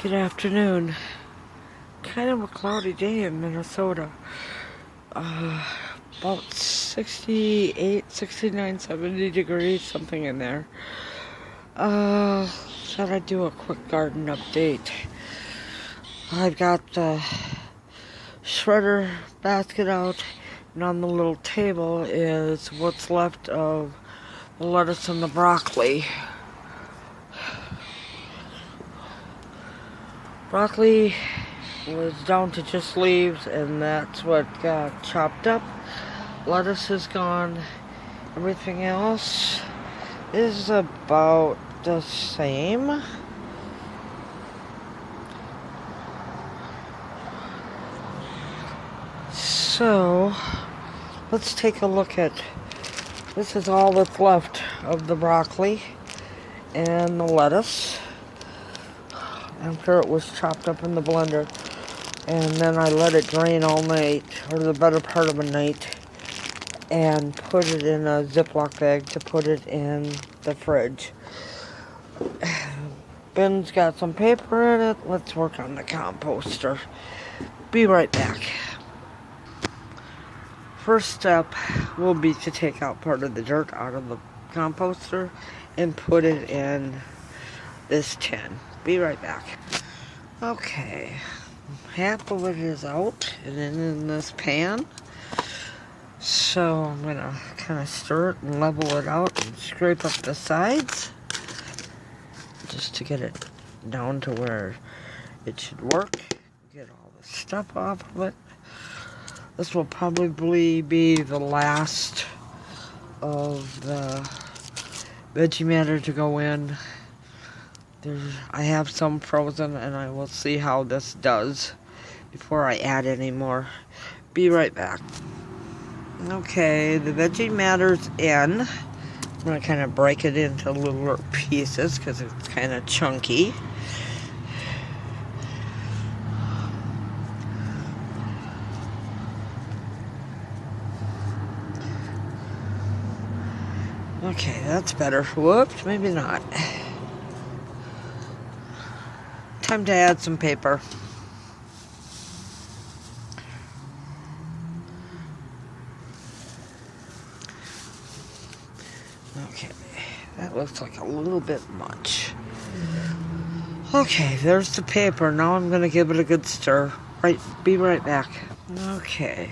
Good afternoon. Kind of a cloudy day in Minnesota. About 68, 69, 70 degrees, something in there. Thought I'd do a quick garden update. I've got the shredder basket out, and on the little table is what's left of the lettuce and the broccoli. Broccoli was down to just leaves, and that's what got chopped up. Lettuce is gone. Everything else is about the same. So let's take a look at this. Is all that's left of the broccoli and the lettuce after it was chopped up in the blender, and then I let it drain all night, or the better part of a night, and put it in a Ziploc bag to put it in the fridge. Ben's got some paper in it. Let's work on the composter. Be right back. First step will be to take out part of the dirt out of the composter and put it in this tin. Be right back. Okay, half of it is out and then in this pan. So I'm gonna kind of stir it and level it out and scrape up the sides just to get it down to where it should work. Get all the stuff off of it. This will probably be the last of the veggie matter to go in. I have some frozen, and I will see how this does before I add any more. Be right back. Okay, the veggie matter's in. I'm going to kind of break it into little pieces because it's kind of chunky. Okay, that's better. Whoops, maybe not. Time to add some paper. Okay, that looks like a little bit much. Okay, there's the paper. Now I'm gonna give it a good stir. Be right back. Okay,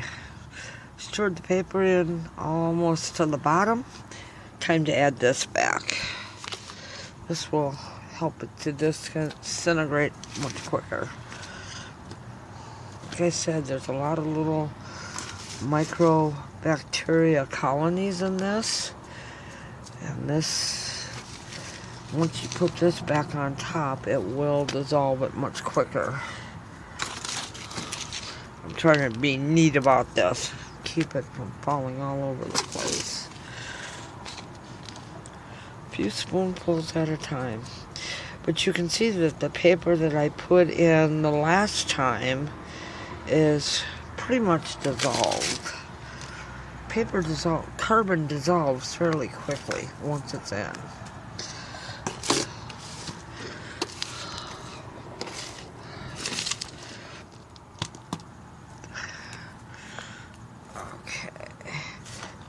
stirred the paper in almost to the bottom. Time to add this back. This will help it to disintegrate much quicker. Like I said, there's a lot of little microbacteria colonies in this. And this, once you put this back on top, it will dissolve it much quicker. I'm trying to be neat about this. Keep it from falling all over the place. A few spoonfuls at a time. But you can see that the paper that I put in the last time is pretty much dissolved. Carbon dissolves fairly quickly once it's in. Okay,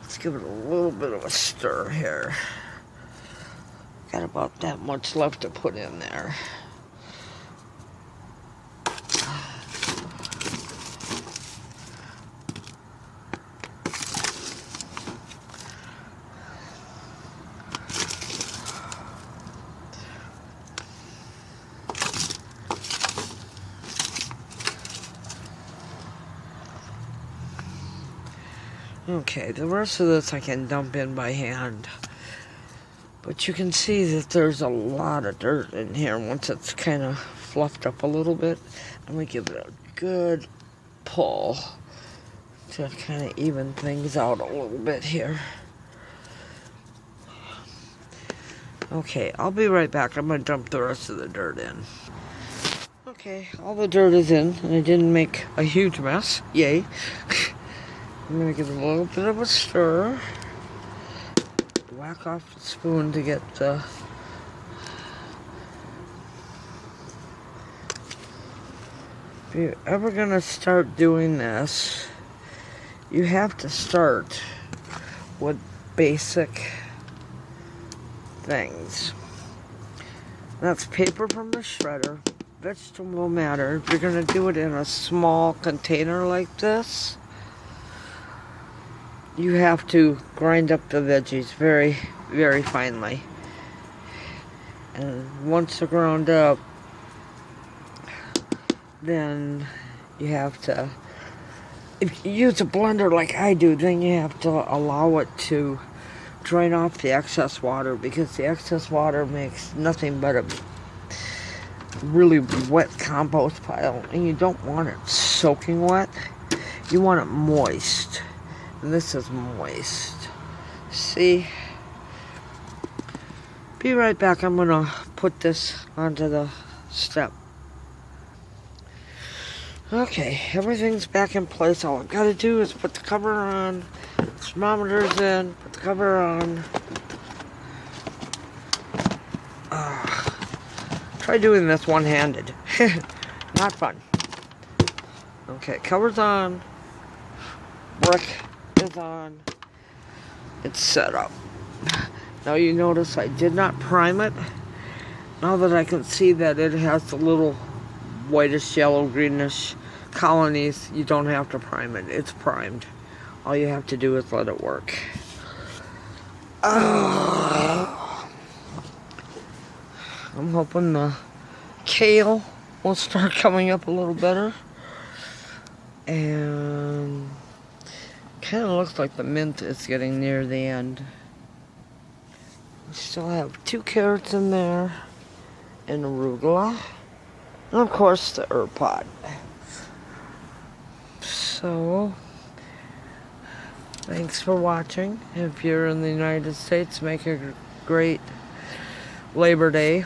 let's give it a little bit of a stir here. Got about that much left to put in there. Okay, the rest of this I can dump in by hand. But you can see that there's a lot of dirt in here once it's kind of fluffed up a little bit. I'm going to give it a good pull to kind of even things out a little bit here. Okay, I'll be right back. I'm going to dump the rest of the dirt in. Okay, all the dirt is in, and I didn't make a huge mess. Yay. I'm going to give it a little bit of a stir. Whack off the spoon to get the if you're ever gonna start doing this, you have to start with basic things. That's paper from the shredder, vegetable matter. If you're gonna do it in a small container like this, you have to grind up the veggies very, very finely. And once they're ground up, then you have to, if you use a blender like I do, then you have to allow it to drain off the excess water, because the excess water makes nothing but a really wet compost pile, and you don't want it soaking wet. You want it moist, and this is moist. See? Be right back. I'm gonna put this onto the step. Okay, everything's back in place. All I've got to do is put the cover on, thermometer's in, put the cover on. Try doing this one-handed. Not fun. Okay, cover's on. Brick is on. It's set up. Now you notice I did not prime it. Now that I can see that it has the little whitish, yellow, greenish colonies, you don't have to prime it. It's primed. All you have to do is let it work. I'm hoping the kale will start coming up a little better. And kind of looks like the mint is getting near the end. We still have 2 carrots in there, and arugula, and of course the herb pot. So, thanks for watching. If you're in the United States, make a great Labor Day.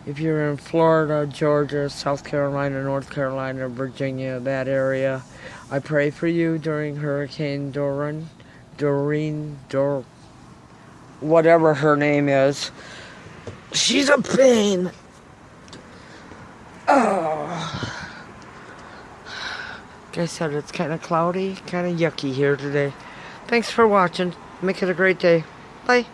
If you're in Florida, Georgia, South Carolina, North Carolina, Virginia, that area, I pray for you during Hurricane Doreen, whatever her name is. She's a pain. Oh. Like I said, it's kind of cloudy, kind of yucky here today. Thanks for watching. Make it a great day. Bye.